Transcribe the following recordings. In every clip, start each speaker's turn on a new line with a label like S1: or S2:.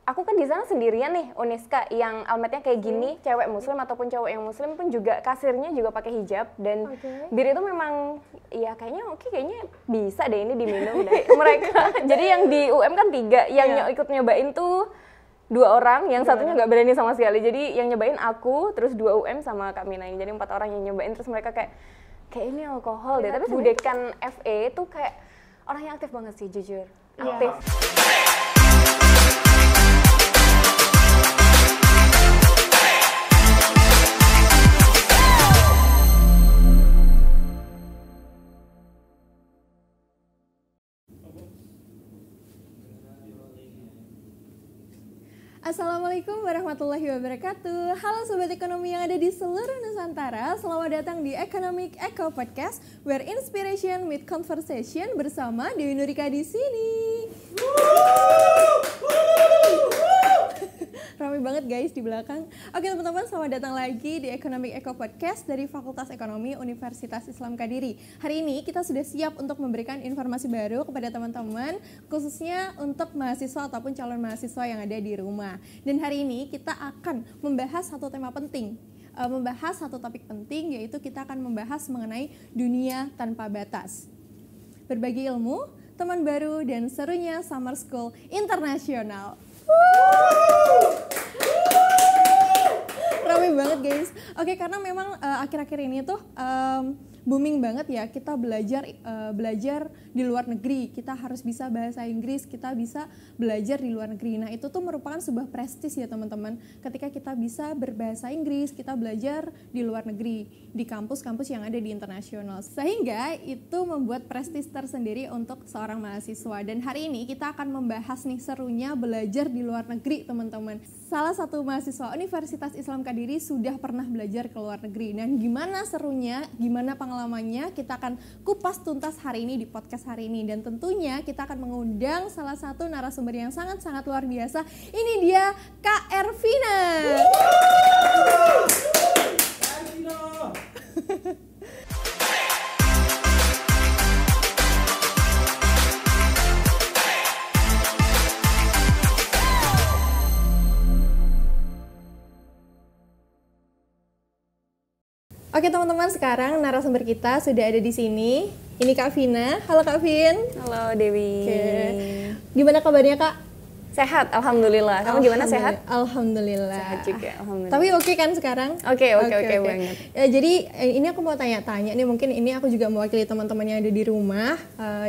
S1: aku kan di sana sendirian nih, Uniska, yang almetnya kayak gini, cewek muslim ataupun cowok yang muslim pun juga kasirnya juga pakai hijab, dan bir itu memang ya kayaknya kayaknya bisa deh ini diminum deh mereka. Jadi yang di UM kan 3, yang ikut nyobain tuh 2 orang, yang satunya nggak berani sama sekali. Jadi yang nyobain aku, terus 2 UM sama Kak Mina, jadi 4 orang yang nyobain, terus mereka kayak ini alkohol deh. Tapi budekan FE tuh kayak orang yang aktif banget sih, jujur aktif.
S2: Assalamualaikum warahmatullahi wabarakatuh. Halo Sobat Ekonomi yang ada di seluruh Nusantara. Selamat datang di Economic Eco Podcast, where inspiration meet conversation, bersama Dewi Nurika di sini. Ramai banget guys di belakang. Oke teman-teman, selamat datang lagi di Economic Eco Podcast dari Fakultas Ekonomi Universitas Islam Kadiri. Hari ini kita sudah siap untuk memberikan informasi baru kepada teman-teman, khususnya untuk mahasiswa ataupun calon mahasiswa yang ada di rumah. Dan hari ini kita akan membahas satu tema penting, membahas satu topik penting, yaitu kita akan membahas mengenai dunia tanpa batas. Berbagi ilmu, teman baru, dan serunya Summer School Internasional. Ramai banget guys. Oke, karena memang akhir-akhir ini tuh booming banget ya kita belajar di luar negeri. Kita harus bisa bahasa Inggris, kita bisa belajar di luar negeri. Nah, itu tuh merupakan sebuah prestis ya teman-teman. Ketika kita bisa berbahasa Inggris, kita belajar di luar negeri, di kampus-kampus yang ada di internasional. Sehingga itu membuat prestis tersendiri untuk seorang mahasiswa. Dan hari ini kita akan membahas nih serunya belajar di luar negeri, teman-teman. Salah satu mahasiswa Universitas Islam Kadiri sudah pernah belajar ke luar negeri. Dan gimana serunya, gimana pengalamannya, kita akan kupas tuntas hari ini di podcast hari ini. Dan tentunya kita akan mengundang salah satu narasumber yang sangat-sangat luar biasa. Ini dia Kak Ervina. Oke teman-teman, sekarang narasumber kita sudah ada di sini. Ini Kak Vina. Halo Kak Vin.
S1: Halo Dewi.
S2: Oke. Gimana kabarnya Kak?
S1: Sehat, alhamdulillah. Kamu gimana, sehat?
S2: Alhamdulillah.
S1: Sehat juga, alhamdulillah.
S2: Tapi oke kan sekarang?
S1: Oke banget.
S2: Ya, jadi ini aku mau tanya-tanya nih, mungkin ini aku juga mewakili teman-teman yang ada di rumah,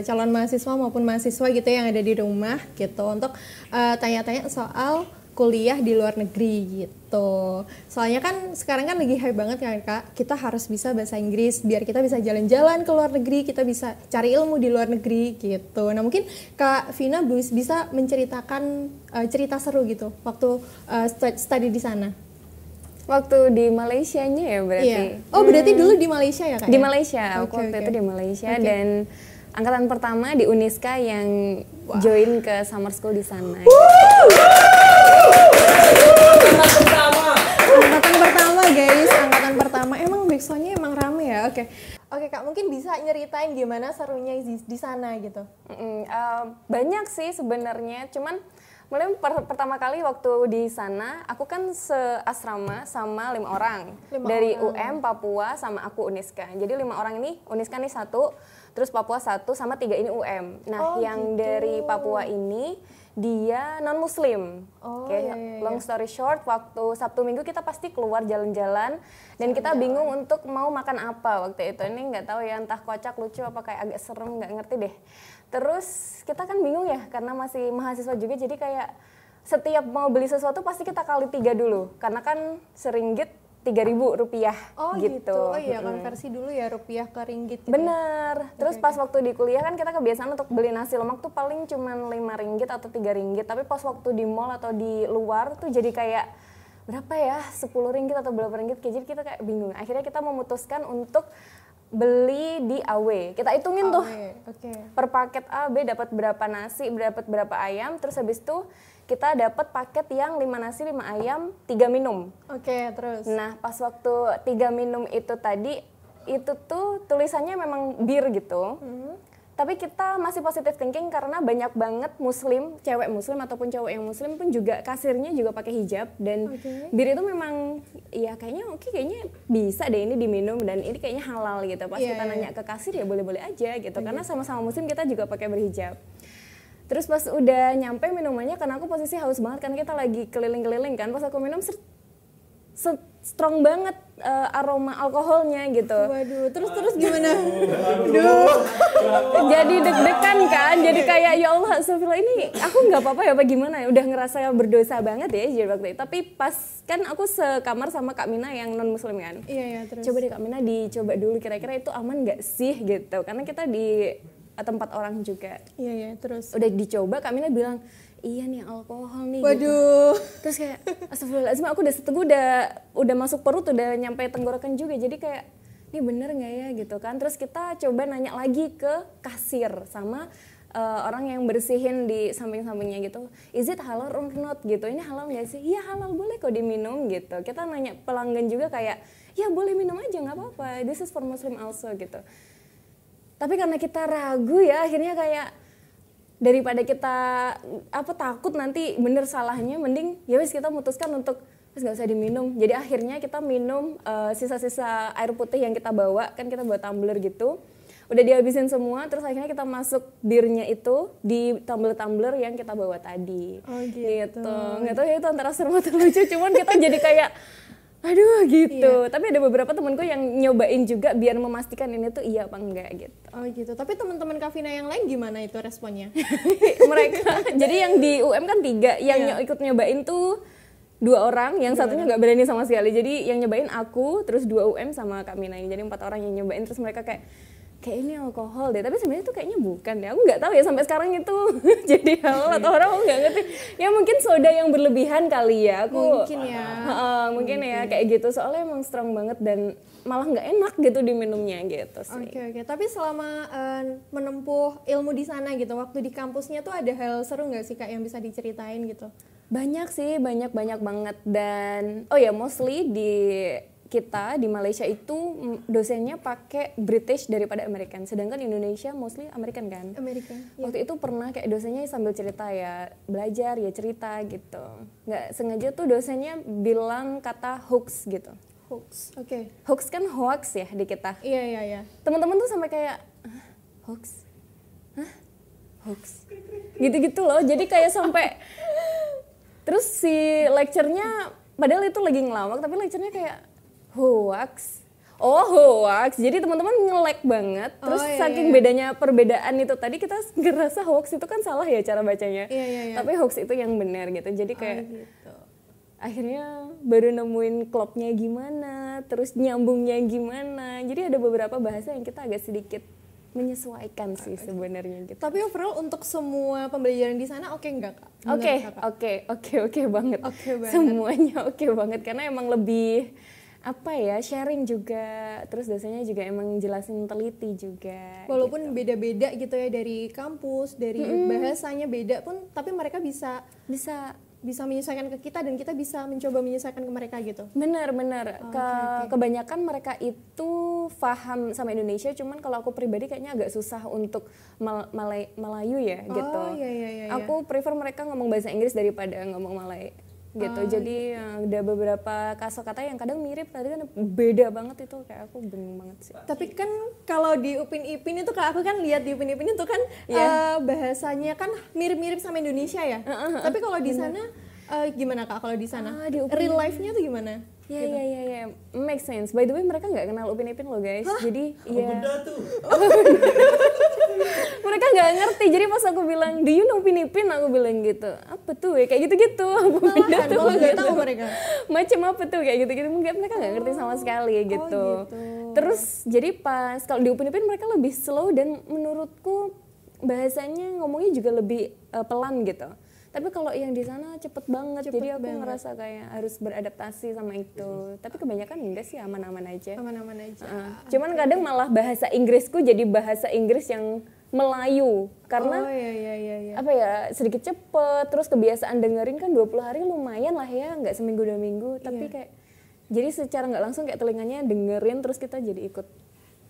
S2: calon mahasiswa maupun mahasiswa gitu yang ada di rumah gitu, untuk tanya-tanya soal kuliah di luar negeri gitu. Soalnya kan sekarang kan lagi hype banget kan Kak, kita harus bisa bahasa Inggris biar kita bisa jalan-jalan ke luar negeri, kita bisa cari ilmu di luar negeri gitu. Nah mungkin Kak Vina bisa menceritakan cerita seru gitu waktu study di sana.
S1: Waktu di Malaysianya ya berarti?
S2: Iya. Oh berarti dulu di Malaysia ya Kak?
S1: Di Malaysia, aku waktu itu di Malaysia dan angkatan pertama di Uniska yang join ke summer school di sana.
S2: Angkatan pertama guys, angkatan pertama. Emang backsoundnya emang rame ya. Oke Kak, mungkin bisa nyeritain gimana serunya di sana gitu?
S1: Banyak sih sebenarnya, cuman mulai pertama kali waktu di sana, aku kan seasrama sama 5 orang. Dari UM, Papua, sama aku Uniska. Jadi 5 orang ini, Uniska nih 1, terus Papua 1, sama 3 ini UM. Nah, yang gitu. Dari Papua ini, dia non-muslim. Long story short, waktu Sabtu Minggu kita pasti keluar jalan-jalan. Dan kita bingung untuk mau makan apa waktu itu. Ini nggak tahu ya, entah kocak, lucu, apa kayak agak serem, nggak ngerti deh. Terus kita kan bingung ya, karena masih mahasiswa juga, jadi kayak setiap mau beli sesuatu pasti kita kali 3 dulu, karena kan seringgit 3.000 rupiah gitu.
S2: Oh iya, konversi dulu ya rupiah ke ringgit gitu.
S1: Bener. Terus pas waktu di kuliah kan kita kebiasaan untuk beli nasi lemak tuh paling cuman 5 ringgit atau 3 ringgit, tapi pas waktu di mall atau di luar tuh jadi kayak berapa ya, 10 ringgit atau berapa ringgit, jadi kita kayak bingung. Akhirnya kita memutuskan untuk beli di AW. Kita hitungin tuh per paket A, B dapat berapa nasi, dapat berapa ayam, terus habis itu kita dapat paket yang 5 nasi, 5 ayam, 3 minum.
S2: Terus.
S1: Nah, pas waktu 3 minum itu tadi, itu tuh tulisannya memang bir gitu. Tapi kita masih positive thinking karena banyak banget muslim, cewek muslim ataupun cowok yang muslim pun juga kasirnya juga pakai hijab. Dan bir itu memang ya kayaknya bisa deh ini diminum dan ini kayaknya halal gitu. Pas kita nanya ke kasir ya boleh-boleh aja gitu. Karena sama-sama muslim kita juga pakai berhijab. Terus pas udah nyampe minumannya, karena aku posisi haus banget karena kita lagi keliling-keliling kan. Pas aku minum strong banget aroma alkoholnya gitu.
S2: Waduh, terus gimana? Duh.
S1: Jadi deg-degan kan, jadi kayak ya Allah, astagfirullah ini aku nggak apa-apa ya apa gimana ya, udah ngerasa berdosa banget ya jadi waktu itu. Tapi pas kan aku sekamar sama Kak Mina yang non muslim kan.
S2: Iya, terus.
S1: Coba deh Kak Mina dicoba dulu kira-kira itu aman nggak sih gitu. Karena kita di tempat orang juga.
S2: Iya, terus.
S1: Udah dicoba Kak Mina bilang, iya nih alkohol nih.
S2: Waduh.
S1: Gitu. Terus kayak astagfirullahaladzim aku udah seteguk udah masuk perut udah nyampe tenggorokan juga. Jadi kayak ini bener nggak ya gitu kan. Terus kita coba nanya lagi ke kasir sama orang yang bersihin di samping-sampingnya gitu. Is it halal or not gitu. Ini halal nggak sih? Iya halal, boleh kok diminum gitu. Kita nanya pelanggan juga kayak ya boleh minum aja nggak apa-apa. This is for Muslim also gitu. Tapi karena kita ragu ya akhirnya kayak daripada kita takut nanti bener salahnya, mending ya wis kita memutuskan untuk wis nggak usah diminum. Jadi akhirnya kita minum sisa-sisa air putih yang kita bawa, kan kita bawa tumbler gitu. Udah dihabisin semua, terus akhirnya kita masuk birnya itu di tumbler-tumbler yang kita bawa tadi.
S2: Oh gitu.
S1: Nggak tahu ya itu antara seru atau lucu, cuman kita jadi kayak aduh gitu. Tapi ada beberapa temanku yang nyobain juga biar memastikan ini tuh iya apa enggak gitu.
S2: Oh gitu. Tapi teman-teman Kavina yang lain gimana itu responnya?
S1: Mereka jadi yang di UM kan 3, yang ikut nyobain tuh 2 orang, yang satunya nggak berani sama sekali. Jadi yang nyobain aku, terus 2 UM sama Kak Mina ini. Jadi 4 orang yang nyobain, terus mereka kayak ini alkohol deh, tapi sebenarnya itu kayaknya bukan deh. Aku nggak tahu ya sampai sekarang itu jadi halal atau orang, aku nggak ngerti. Ya mungkin soda yang berlebihan kali ya.
S2: Mungkin ya.
S1: Mungkin ya kayak gitu. Soalnya emang strong banget dan malah nggak enak gitu diminumnya gitu sih.
S2: Oke. Tapi selama menempuh ilmu di sana gitu, waktu di kampusnya tuh ada hal seru nggak sih Kak yang bisa diceritain gitu?
S1: Banyak sih, banyak banget. Dan mostly kita di Malaysia itu dosennya pakai British daripada American, sedangkan Indonesia mostly American kan.
S2: American.
S1: Waktu itu pernah kayak dosennya sambil cerita ya, belajar ya cerita gitu. Nggak sengaja tuh dosennya bilang kata hoax gitu.
S2: Hoax. Oke.
S1: Hoax kan hoax ya di kita.
S2: Iya.
S1: Teman-teman tuh sampai kayak hoax. Hoax. Gitu-gitu loh. Jadi kayak sampai terus si lecturenya padahal itu lagi ngelawak tapi lecturenya kayak hoax. Jadi teman-teman nge-lag banget. Terus saking bedanya perbedaan itu tadi kita ngerasa hoax itu kan salah ya cara bacanya.
S2: Iya.
S1: Tapi hoax itu yang benar gitu. Jadi kayak
S2: gitu.
S1: Akhirnya baru nemuin klopnya gimana, terus nyambungnya gimana. Jadi ada beberapa bahasa yang kita agak sedikit menyesuaikan sih sebenarnya gitu.
S2: Tapi overall untuk semua pembelajaran di sana oke nggak Kak?
S1: Oke banget. Semuanya oke banget karena emang lebih sharing juga, terus dosennya juga emang jelasin teliti juga.
S2: Walaupun
S1: gitu.
S2: Beda-beda gitu ya dari kampus, dari bahasanya beda pun, tapi mereka bisa menyesuaikan ke kita dan kita bisa mencoba menyesuaikan ke mereka gitu.
S1: Benar. Kebanyakan mereka itu paham sama Indonesia, cuman kalau aku pribadi kayaknya agak susah untuk Melayu ya gitu.
S2: Iya.
S1: Aku prefer mereka ngomong bahasa Inggris daripada ngomong Malay. Gitu. Jadi ada beberapa kata yang kadang mirip, kadang beda banget itu, kayak aku bingung banget sih.
S2: Tapi kan kalau di Upin Ipin itu aku kan lihat di Upin Ipin itu kan bahasanya kan mirip-mirip sama Indonesia ya. Tapi kalau di sana gimana Kak kalau di sana? Real life-nya tuh gimana?
S1: Iya. Make sense. By the way mereka nggak kenal Upin Ipin loh guys. Jadi
S3: beda tuh.
S1: Mereka nggak ngerti. Jadi pas aku bilang, do you know Upin Ipin? Aku bilang gitu. Apa tuh ya? Kayak gitu-gitu.
S2: Malah nggak tahu mereka.
S1: Macam apa tuh kayak gitu-gitu. Mungkin mereka nggak ngerti sama sekali gitu. Terus jadi pas kalau di Upin Ipin mereka lebih slow dan menurutku bahasanya ngomongnya juga lebih pelan gitu. Tapi kalau yang di sana cepet banget, jadi aku ngerasa kayak harus beradaptasi sama itu. Tapi kebanyakan enggak sih, aman-aman aja. Cuman kadang malah bahasa Inggrisku jadi bahasa Inggris yang Melayu. Karena sedikit cepet, terus kebiasaan dengerin kan 20 hari lumayan lah ya, nggak seminggu 2 minggu. Tapi kayak, jadi secara nggak langsung kayak telinganya dengerin, terus kita jadi ikut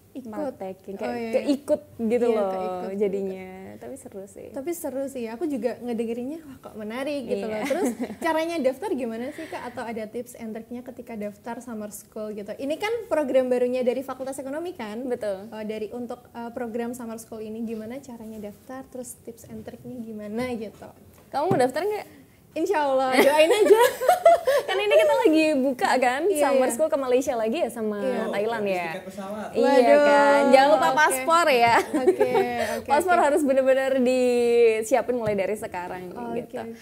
S1: praktekin, kayak keikut gitu
S2: Iya,
S1: loh
S2: keikut.
S1: jadinya. Tapi seru sih.
S2: Tapi seru sih, aku juga ngedengerinnya wah kok menarik gitu loh. Terus caranya daftar gimana sih Kak? Atau ada tips and triknya ketika daftar summer school gitu? Ini kan program barunya dari Fakultas Ekonomi kan?
S1: Betul.
S2: Untuk program summer school ini gimana caranya daftar? Terus tips and triknya gimana gitu?
S1: Kamu mau daftar nggak?
S2: Insya Allah, doain aja.
S1: Kan ini kita lagi buka kan,
S2: Iya,
S1: summer
S2: iya.
S1: school ke Malaysia lagi ya sama Thailand ya.
S3: Tiket pesawat.
S1: Iya
S2: Waduh,
S1: kan, jangan lupa
S2: oke.
S1: paspor ya.
S2: Oke.
S1: Paspor harus benar-benar disiapin mulai dari sekarang gitu.
S2: oke.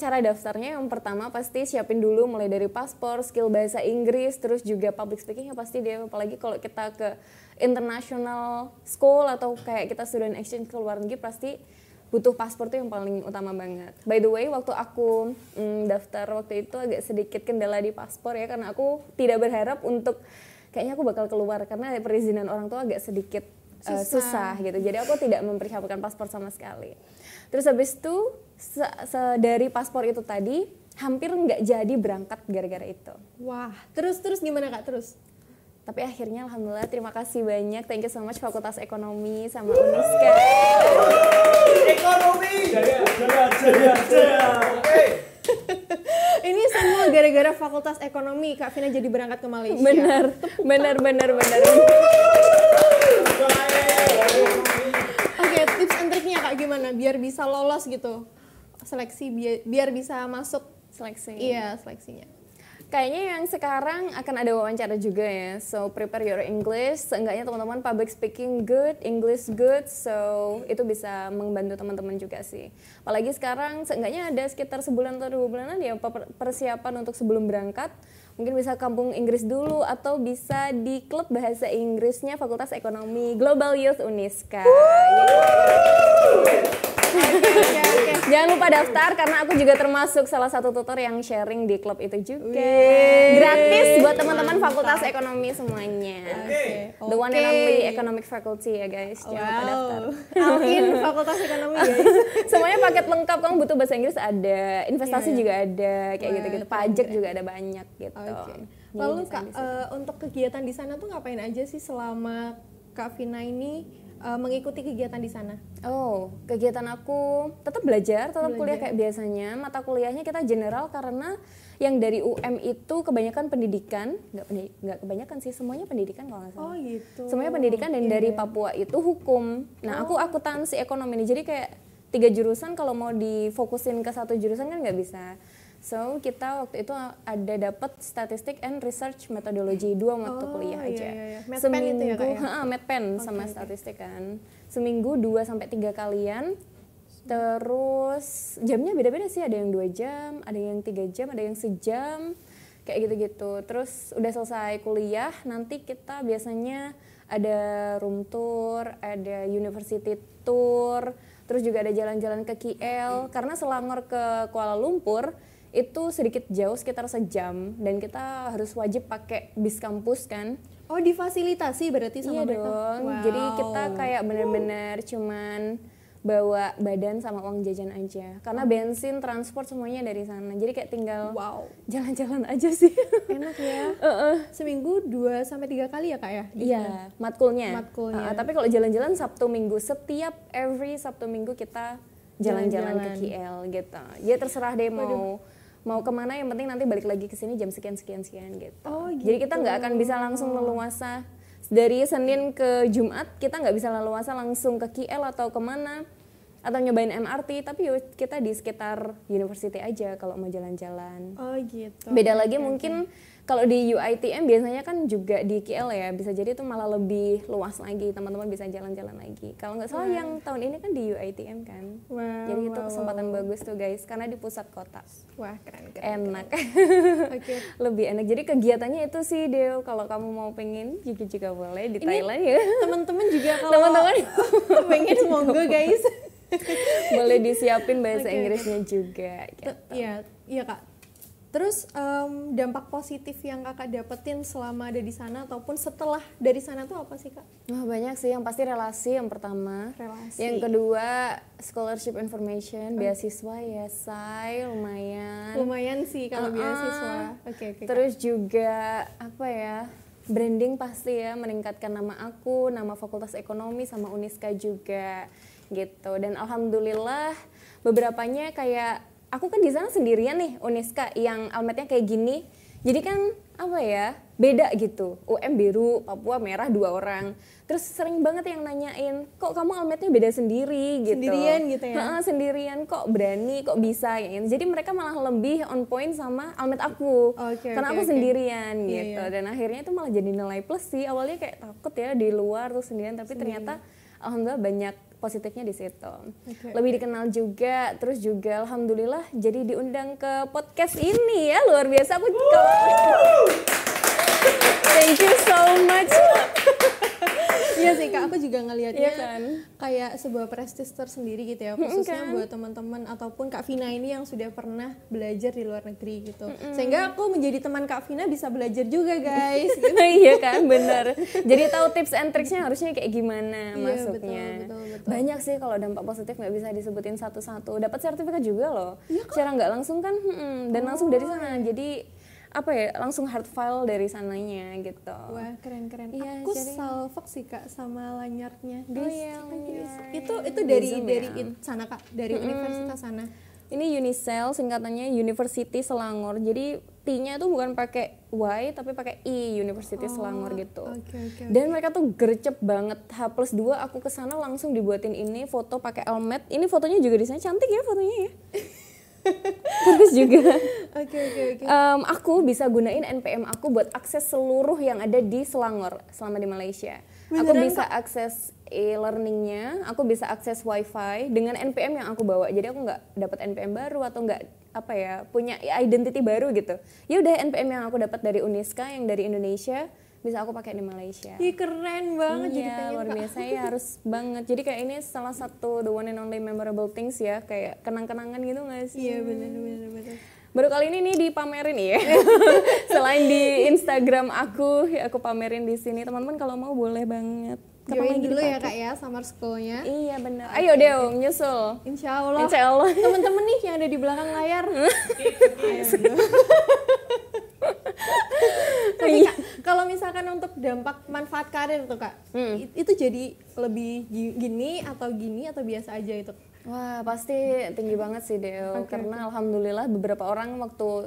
S1: Cara daftarnya yang pertama pasti siapin dulu mulai dari paspor, skill bahasa Inggris, terus juga public speaking ya pasti dia, apalagi kalau kita ke international school atau kayak kita student exchange ke luar negeri pasti butuh paspor tuh yang paling utama banget. By the way, waktu aku daftar waktu itu agak sedikit kendala di paspor ya, karena aku tidak berharap untuk kayaknya aku bakal keluar karena perizinan orang tua agak sedikit susah gitu. Jadi aku tidak mempersiapkan paspor sama sekali. Terus habis itu dari paspor itu tadi hampir nggak jadi berangkat gara-gara itu.
S2: Wah, terus gimana Kak? Terus?
S1: Tapi akhirnya alhamdulillah, terima kasih banyak, thank you so much Fakultas Ekonomi sama Uniska.
S3: Ekonomi. Jaya. Oke.
S2: Ini semua gara-gara Fakultas Ekonomi Kak Vina jadi berangkat ke Malaysia.
S1: Benar.
S2: Oke, tips and triknya Kak gimana biar bisa lolos gitu seleksi biar bisa masuk
S1: Seleksi.
S2: iya seleksinya.
S1: Kayaknya yang sekarang akan ada wawancara juga ya, so prepare your English. Seenggaknya teman-teman public speaking good, English good, so itu bisa membantu teman-teman juga sih. Apalagi sekarang seenggaknya ada sekitar sebulan atau 2 bulanan ya persiapan untuk sebelum berangkat. Mungkin bisa kampung Inggris dulu atau bisa di klub bahasa Inggrisnya Fakultas Ekonomi Global Youth Uniska.
S2: Oke.
S1: Jangan lupa daftar karena aku juga termasuk salah satu tutor yang sharing di klub itu juga. Gratis buat teman-teman Fakultas Ekonomi semuanya. The one and only economic faculty ya guys. Jangan lupa daftar.
S2: Alin Fakultas Ekonomi guys.
S1: Semuanya paket lengkap, kamu butuh bahasa Inggris ada, investasi juga ada, kayak gitu-gitu. Pajak juga ada banyak gitu.
S2: Oke.
S1: Jadi
S2: Lalu
S1: bisa
S2: Kak,
S1: di situ.
S2: untuk kegiatan di sana tuh ngapain aja sih selama Kak Vina ini mengikuti kegiatan di sana?
S1: Oh, kegiatan aku tetap belajar, tetap kuliah kayak biasanya. Mata kuliahnya kita general karena yang dari UM itu kebanyakan pendidikan, nggak kebanyakan sih, semuanya pendidikan kalau nggak salah.
S2: Oh gitu.
S1: Semuanya pendidikan, dan dari Papua itu hukum. Nah, aku akuntansi ekonomi nih, jadi kayak 3 jurusan kalau mau difokusin ke satu jurusan kan nggak bisa. So, kita waktu itu ada dapat statistik and research methodology 2 mata kuliah aja.
S2: Iya. Medpen itu ya, Kak, ya?
S1: Medpen sama statistik kan. Seminggu 2 sampai 3 kalian. Terus jamnya beda-beda sih, ada yang 2 jam, ada yang 3 jam, ada yang sejam. Kayak gitu-gitu. Terus udah selesai kuliah, nanti kita biasanya ada room tour, ada university tour, terus juga ada jalan-jalan ke KL. Karena Selangor ke Kuala Lumpur itu sedikit jauh, sekitar sejam, dan kita harus wajib pakai bis kampus kan.
S2: Oh, difasilitasi berarti sama
S1: Iya
S2: mereka?
S1: dong,
S2: Wow.
S1: jadi kita kayak bener-bener cuman bawa badan sama uang jajan aja, karena bensin, transport semuanya dari sana, jadi kayak tinggal
S2: Wow.
S1: jalan-jalan aja sih.
S2: Enak ya. Seminggu 2 sampai 3 kali ya Kak ya?
S1: Iya, matkulnya.
S2: Matkulnya.
S1: Tapi kalau jalan-jalan Sabtu Minggu, setiap every Sabtu Minggu kita jalan-jalan ke KL gitu. Ya terserah deh mau kemana, yang penting nanti balik lagi ke sini jam sekian gitu.
S2: Oh,
S1: Jadi kita nggak akan bisa langsung leluasa dari Senin ke Jumat, kita nggak bisa leluasa langsung ke KL atau kemana atau nyobain MRT, tapi yuk kita di sekitar university aja kalau mau jalan-jalan.
S2: Oh gitu.
S1: Beda lagi mungkin kalau di UiTM biasanya kan juga di KL ya, bisa jadi itu malah lebih luas lagi, teman-teman bisa jalan-jalan lagi. Kalau nggak salah yang tahun ini kan di UiTM kan.
S2: Wow,
S1: Jadi itu kesempatan bagus tuh guys, karena di pusat kota.
S2: Wah, keren.
S1: Enak.
S2: Oke.
S1: Lebih enak. Jadi kegiatannya itu sih Deo, kalau kamu mau pengen juga boleh di Thailand ya.
S2: Teman-teman juga kalau
S1: Teman-teman
S2: pengen monggo guys.
S1: boleh disiapin bahasa Inggrisnya juga gitu.
S2: Iya Kak. Terus dampak positif yang Kakak dapetin selama ada di sana ataupun setelah dari sana tuh apa sih Kak?
S1: Wah, banyak sih. Yang pasti relasi yang pertama.
S2: Relasi.
S1: Yang kedua scholarship information, beasiswa ya, say lumayan.
S2: Lumayan sih kalau beasiswa. Oke.
S1: Terus juga apa ya? branding pasti ya, meningkatkan nama aku, nama Fakultas Ekonomi sama Uniska juga gitu. Dan alhamdulillah beberapanya kayak aku kan di sana sendirian nih Uniska yang almetnya kayak gini. Jadi kan apa ya, beda gitu. UM biru, Papua merah 2 orang. Terus sering banget yang nanyain, kok kamu almetnya beda sendiri gitu.
S2: Sendirian gitu ya?
S1: Sendirian, kok berani, kok bisa gitu. Jadi mereka malah lebih on point sama almet aku. Karena aku sendirian gitu. Dan akhirnya itu malah jadi nilai plus sih. Awalnya kayak takut ya di luar terus sendirian, tapi ternyata alhamdulillah banyak positifnya di situ. Lebih dikenal juga, terus juga alhamdulillah jadi diundang ke podcast ini ya, luar biasa. Aku thank you so much.
S2: Iya sih Kak, aku juga ngelihatnya
S1: Iya kan?
S2: kayak sebuah prestis tersendiri gitu ya, khususnya buat teman-teman ataupun Kak Vina ini yang sudah pernah belajar di luar negeri gitu. Sehingga aku menjadi teman Kak Vina bisa belajar juga guys. Gitu.
S1: Iya kan, bener. Jadi tahu tips and tricksnya harusnya kayak gimana masuknya.
S2: Betul.
S1: Banyak sih kalau dampak positif nggak bisa disebutin satu-satu. Dapat sertifikat juga loh. Secara nggak langsung kan, dan langsung dari sana. Jadi apa ya, langsung hard file dari sananya gitu.
S2: Wah, keren.
S1: Iya,
S2: Aku
S1: jadi
S2: salfok sih Kak sama lanyardnya.
S1: lanyard.
S2: Itu dari
S1: Zoom
S2: dari
S1: ya?
S2: sana Kak, dari universitas sana.
S1: Ini Unisel, singkatannya University Selangor. Jadi T-nya tuh bukan pakai Y tapi pakai I, University Selangor gitu.
S2: Oke.
S1: Dan mereka tuh gercep banget. H+2 aku kesana langsung dibuatin ini foto pakai helmet. Ini fotonya juga di sana, cantik ya fotonya ya. Bagus juga.
S2: Oke.
S1: Aku bisa gunain NPM aku buat akses seluruh yang ada di Selangor selama di Malaysia. Aku bisa akses e-learningnya, aku bisa akses wifi dengan NPM yang aku bawa. Jadi aku nggak dapat NPM baru atau nggak apa ya, punya identity baru gitu. Ya udah, NPM yang aku dapat dari Uniska yang dari Indonesia bisa aku pakai di Malaysia.
S2: Ih, keren banget. Jadi
S1: Iya,
S2: pengen
S1: luar
S2: Kak.
S1: biasa ya, harus banget. Jadi kayak ini salah satu the one and only memorable things ya, kayak kenang-kenangan gitu nggak sih?
S2: Iya benar.
S1: Baru kali ini nih dipamerin ya. Selain di Instagram aku pamerin di sini. Teman-teman kalau mau boleh banget.
S2: Join dulu ya Kak ya summer school-nya.
S1: Iya benar. Ayo dong nyusul.
S2: Insya Allah. Teman-teman nih yang ada di belakang layar. Tapi Kak, kalau misalkan untuk dampak manfaat karir tuh Kak, itu jadi lebih gini atau biasa aja itu?
S1: Wah, pasti tinggi banget sih Deo. Karena alhamdulillah beberapa orang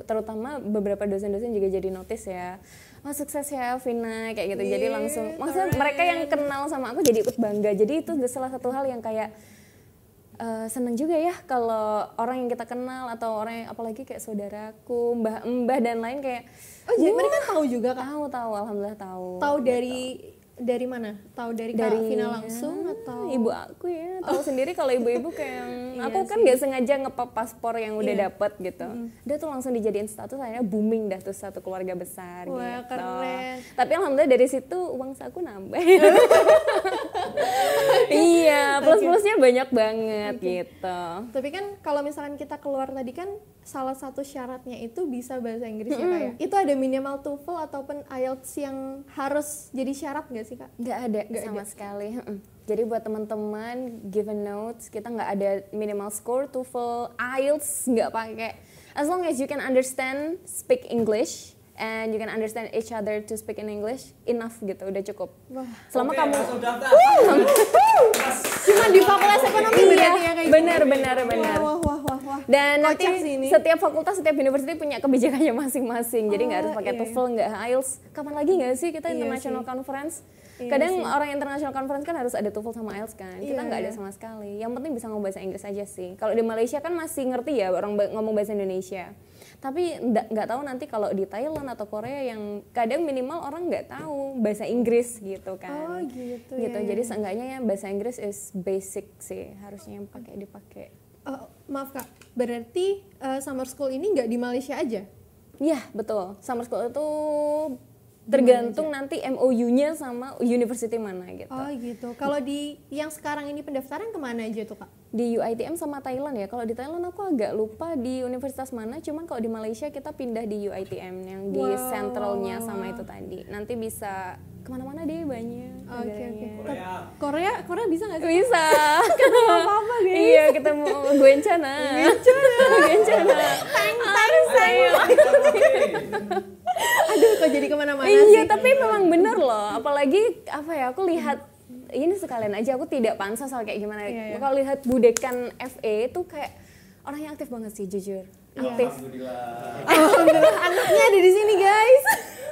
S1: terutama beberapa dosen-dosen juga jadi notice ya. Wah, sukses ya Vina kayak gitu. Jadi langsung maksudnya mereka yang kenal sama aku jadi ikut bangga. Jadi itu salah satu hal yang kayak seneng juga ya kalau orang yang kita kenal atau orang yang apalagi kayak saudaraku, mbah dan lain kayak.
S2: Oh, jadi mereka tahu juga Kak?
S1: Tahu, alhamdulillah tahu.
S2: Tahu dari mana? Tahu dari Kak Vina langsung atau
S1: ibu aku ya? Tahu sendiri kalau ibu-ibu kayak yang aku kan nggak sengaja ngepap paspor yang udah dapet gitu. Dia tuh langsung dijadiin status, akhirnya booming dah tuh satu keluarga besar.
S2: Wah,
S1: gitu.
S2: keren.
S1: Tapi alhamdulillah dari situ uang saku nambah. Iya, plus-plusnya banyak banget gitu.
S2: Tapi kan kalau misalkan kita keluar tadi kan salah satu syaratnya itu bisa bahasa Inggris ya Kak ya? Itu ada minimal TOEFL ataupun IELTS yang harus jadi syarat nggak sih Kak?
S1: Nggak ada sama sekali. Jadi buat teman-teman given notes kita nggak ada minimal score TOEFL, IELTS nggak pakai. As long as you can understand, speak English, and you can understand each other to speak in English, enough gitu, udah cukup.
S2: Wah.
S1: Selama kamu
S2: Cuma di fakultas ekonomi berarti ya kayak
S1: benar.
S2: Wah.
S1: Dan nanti
S2: Kocak sih ini.
S1: setiap fakultas, setiap university punya kebijakannya masing-masing. Jadi nggak harus pakai TOEFL, nggak IELTS. Kapan lagi nggak sih kita international conference? Kadang orang international conference kan harus ada TOEFL sama IELTS kan. Kita nggak ada sama sekali. Yang penting bisa ngomong bahasa Inggris aja sih. Kalau di Malaysia kan masih ngerti ya orang ngomong bahasa Indonesia. Tapi nggak tahu nanti kalau di Thailand atau Korea yang kadang minimal orang nggak tahu bahasa Inggris gitu kan.
S2: Oh gitu.
S1: Jadi seenggaknya ya bahasa Inggris is basic sih, harusnya yang dipakai.
S2: Maaf Kak, berarti summer school ini nggak di Malaysia aja?
S1: Iya betul, summer school itu tergantung nanti MOU-nya sama university mana gitu.
S2: Oh gitu. Kalau di yang sekarang ini pendaftaran kemana aja tuh Kak?
S1: Di UiTM sama Thailand ya. Kalau di Thailand aku agak lupa di universitas mana. Cuman kalau di Malaysia kita pindah di UiTM yang di centralnya sama itu tadi. Nanti bisa kemana-mana deh banyak.
S2: Oke. Korea bisa nggak sih?
S1: Bisa.
S2: Apa-apa guys.
S1: Iya ketemu Gwencana. Gwencana.
S2: Teng.
S1: Aduh
S2: Kok jadi kemana-mana
S1: Iya,
S2: sih?
S1: tapi memang bener loh. Apalagi apa ya? Aku lihat ini sekalian aja. Aku tidak pansos soal kayak gimana.
S2: Iya.
S1: Kalau lihat budekan FE itu kayak orangnya aktif banget sih, jujur. Aktif.
S2: Alhamdulillah anaknya ada di sini guys.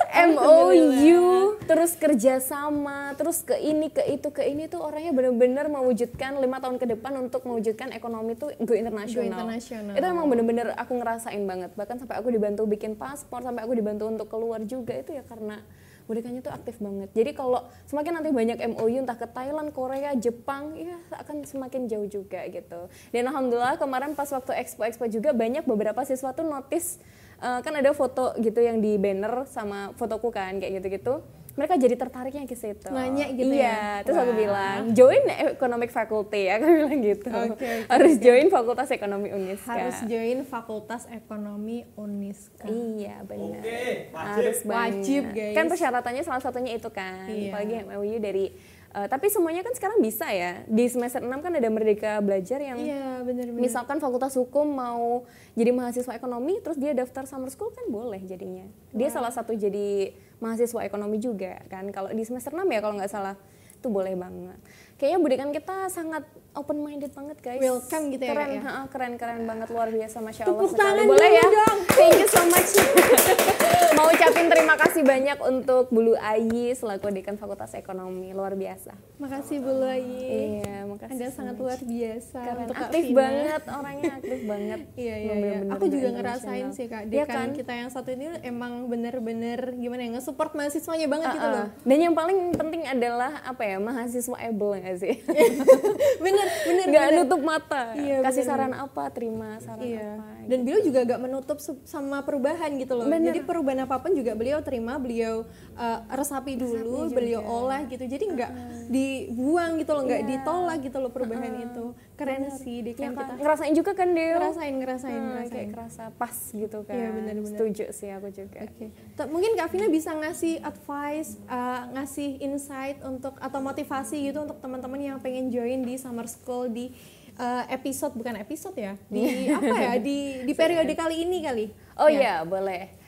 S1: MOU, terus kerjasama, terus ke ini, ke itu, ke ini tuh orangnya bener-bener mewujudkan 5 tahun ke depan untuk mewujudkan ekonomi tuh go internasional. Itu emang bener-bener aku ngerasain banget. Bahkan sampai aku dibantu bikin paspor, sampai aku dibantu untuk keluar juga itu ya karena bodekanya tuh aktif banget. Jadi kalau semakin nanti banyak MOU entah ke Thailand, Korea, Jepang, ya akan semakin jauh juga gitu. Dan alhamdulillah kemarin pas waktu expo juga banyak beberapa siswa tuh notice kan ada foto gitu yang di banner sama fotoku kan kayak gitu-gitu. Mereka jadi tertariknya ke situ.
S2: Nanya gitu
S1: iya,
S2: ya?
S1: Terus aku bilang, join Economic Faculty ya, aku bilang gitu. Harus join Fakultas Ekonomi Uniska.
S2: Harus join Fakultas Ekonomi Uniska.
S1: Iya, benar.
S3: Oke,
S1: Harus
S2: wajib,
S1: banget.
S2: guys.
S1: Kan persyaratannya salah satunya itu kan.
S2: Iya.
S1: Apalagi MOU dari tapi semuanya kan sekarang bisa ya. Di semester 6 kan ada Merdeka Belajar yang
S2: Iya, benar-benar.
S1: misalkan Fakultas Hukum mau jadi mahasiswa ekonomi terus dia daftar summer school kan boleh jadinya. Dia salah satu jadi mahasiswa ekonomi juga kan. Kalau di semester 6 ya kalau nggak salah itu boleh banget. Kayaknya budekan kita sangat open minded banget guys.
S2: Welcome gitu ya,
S1: keren,
S2: Kak, ya?
S1: Keren banget, luar biasa, masya Allah.
S2: Tepuk tangan
S1: boleh
S2: dulu
S1: ya?
S2: dong.
S1: Thank you so much. Mau ucapin terima kasih banyak untuk Bulu Ayi selaku dekan Fakultas Ekonomi, luar biasa.
S2: Makasih Bu Loyi.
S1: Iya, makasih.
S2: Anda
S1: so
S2: sangat
S1: much.
S2: luar biasa.
S1: Keren,
S2: untuk Kak
S1: aktif
S2: Vina.
S1: banget, orangnya aktif banget.
S2: Iya.
S1: Bener-bener
S2: Aku juga
S1: go
S2: ngerasain
S1: international.
S2: sih Kak,
S1: Iya
S2: dekan
S1: kan?
S2: kita yang satu ini emang bener-bener gimana ya, nge-support mahasiswanya banget gitu loh.
S1: Dan yang paling penting adalah apa ya, mahasiswa able nggak sih?
S2: Bener.
S1: Nggak nutup mata.
S2: Iya,
S1: Kasih
S2: bener.
S1: saran apa, terima saran
S2: Iya.
S1: apa.
S2: Dan beliau juga gak menutup sama perubahan gitu loh.
S1: Bener.
S2: Jadi perubahan apapun juga beliau terima, beliau resapi dulu,
S1: juga.
S2: beliau olah gitu. Jadi nggak dibuang gitu loh, nggak
S1: Iya.
S2: ditolak gitu loh perubahan itu. Keren sih
S1: Iya
S2: dekan
S1: kan?
S2: kita.
S1: Ngerasain juga kan Deo?
S2: Ngerasain.
S1: Kayak kerasa pas gitu kan.
S2: Iya, bener-bener.
S1: Setuju sih aku juga.
S2: Oke. Mungkin Kak Vina bisa ngasih advice, ngasih insight untuk atau motivasi gitu untuk teman-teman yang pengen join di summer school di bukan episode ya, di apa ya, di periode kali ini kali.
S1: Oh
S2: Ya.
S1: iya, boleh.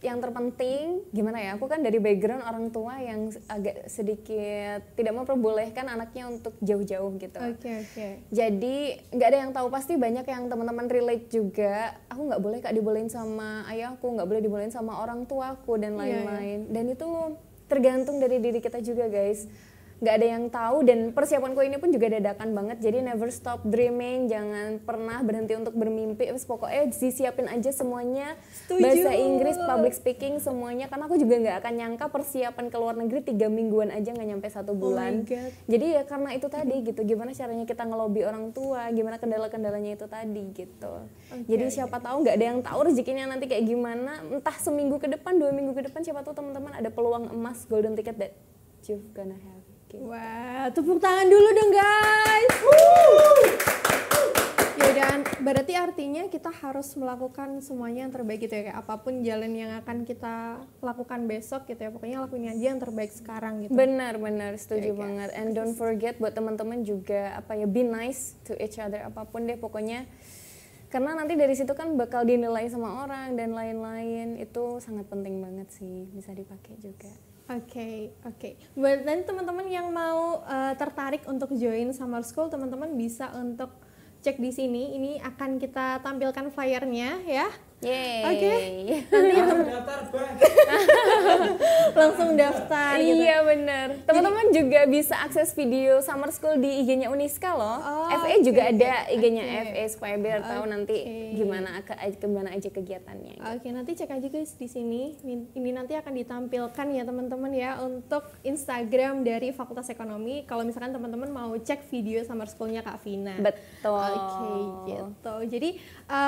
S1: Yang terpenting gimana ya? Aku kan dari background orang tua yang agak sedikit tidak memperbolehkan anaknya untuk jauh-jauh gitu.
S2: Oke.
S1: Jadi nggak ada yang tahu, pasti banyak yang teman-teman relate juga. Aku nggak boleh Kak dibolehin sama ayahku, nggak boleh dibolehin sama orang tuaku dan lain-lain. Dan itu tergantung dari diri kita juga guys. Nggak ada yang tahu, dan persiapanku ini pun juga dadakan banget. Jadi never stop dreaming, jangan pernah berhenti untuk bermimpi. Pokoknya disiapin aja semuanya.
S2: Setuju.
S1: Bahasa Inggris, public speaking, semuanya. Karena aku juga nggak akan nyangka persiapan ke luar negeri 3 mingguan aja nggak nyampe 1 bulan.
S2: Oh my God.
S1: Jadi ya karena itu tadi gitu, gimana caranya kita ngelobi orang tua, gimana kendala-kendalanya itu tadi gitu. Jadi siapa tahu, nggak ada yang tahu rezekinya nanti kayak gimana. Entah seminggu ke depan, 2 minggu ke depan, siapa tahu teman-teman ada peluang emas, golden ticket that you're gonna have.
S2: Wah, tepuk tangan dulu dong guys. Ya, berarti artinya kita harus melakukan semuanya yang terbaik gitu ya, kayak apapun jalan yang akan kita lakukan besok gitu ya, pokoknya lakuin aja yang terbaik sekarang gitu.
S1: Benar, setuju banget. And don't forget buat teman-teman juga be nice to each other, apapun deh pokoknya. Karena nanti dari situ kan bakal dinilai sama orang dan lain-lain, itu sangat penting banget sih, bisa dipakai juga.
S2: Oke. Buat nanti teman-teman yang mau tertarik untuk join summer school, teman-teman bisa untuk cek di sini. Ini akan kita tampilkan flyernya ya.
S1: Yeay.
S2: Oke. Nanti
S3: Daftar, Bang.
S2: langsung daftar gitu.
S1: Iya benar. Teman-teman juga bisa akses video summer school di IG-nya Uniska loh.
S2: Oh,
S1: FE juga
S2: oke,
S1: ada
S2: oke.
S1: IG-nya
S2: Oke.
S1: FE supaya biar tahu nanti gimana aja kegiatannya.
S2: Oke, nanti cek aja guys di sini. Ini nanti akan ditampilkan ya teman-teman ya untuk Instagram dari Fakultas Ekonomi. Kalau misalkan teman-teman mau cek video summer school-nya Kak Vina.
S1: Betul.
S2: Oke, gitu. Jadi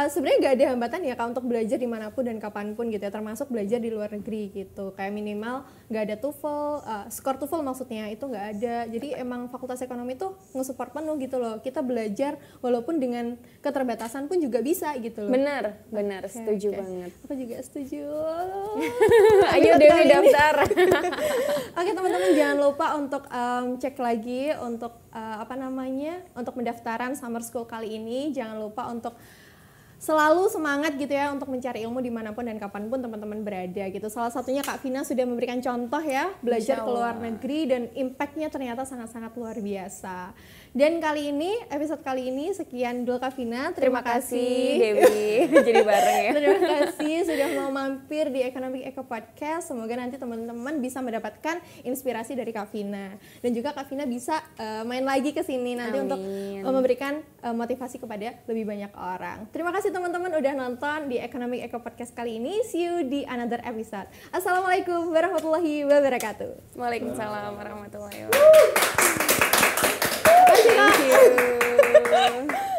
S2: sebenarnya nggak ada hambatan ya Kak untuk belajar dimanapun dan kapanpun gitu ya, termasuk belajar di luar negeri gitu. Kayak minimal nggak ada TOEFL, skor TOEFL maksudnya itu nggak ada. Jadi emang Fakultas Ekonomi tuh nge-support penuh gitu loh. Kita belajar walaupun dengan keterbatasan pun juga bisa gitu loh.
S1: Benar, setuju
S2: Oke.
S1: banget.
S2: Aku juga setuju.
S1: Ayo Dewi daftar.
S2: Oke teman-teman, jangan lupa untuk cek lagi untuk untuk pendaftaran summer school kali ini. Jangan lupa untuk selalu semangat gitu ya untuk mencari ilmu dimanapun dan kapanpun teman-teman berada gitu. Salah satunya Kak Vina sudah memberikan contoh ya, belajar ke luar negeri dan impactnya ternyata sangat-sangat luar biasa. Dan episode kali ini sekian dulu Kak Vina. Terima kasih
S1: Dewi, jadi bareng ya.
S2: Terima kasih sudah mau mampir di Economic Eco Podcast. Semoga nanti teman-teman bisa mendapatkan inspirasi dari Kak Vina. Dan juga Kak Vina bisa main lagi ke sini nanti untuk memberikan motivasi kepada lebih banyak orang. Terima kasih teman-teman udah nonton di Economic Eco Podcast kali ini. See you di another episode. Assalamualaikum warahmatullahi wabarakatuh.
S1: Waalaikumsalam warahmatullahi
S2: Terima kasih, Kak.
S1: wabarakatuh.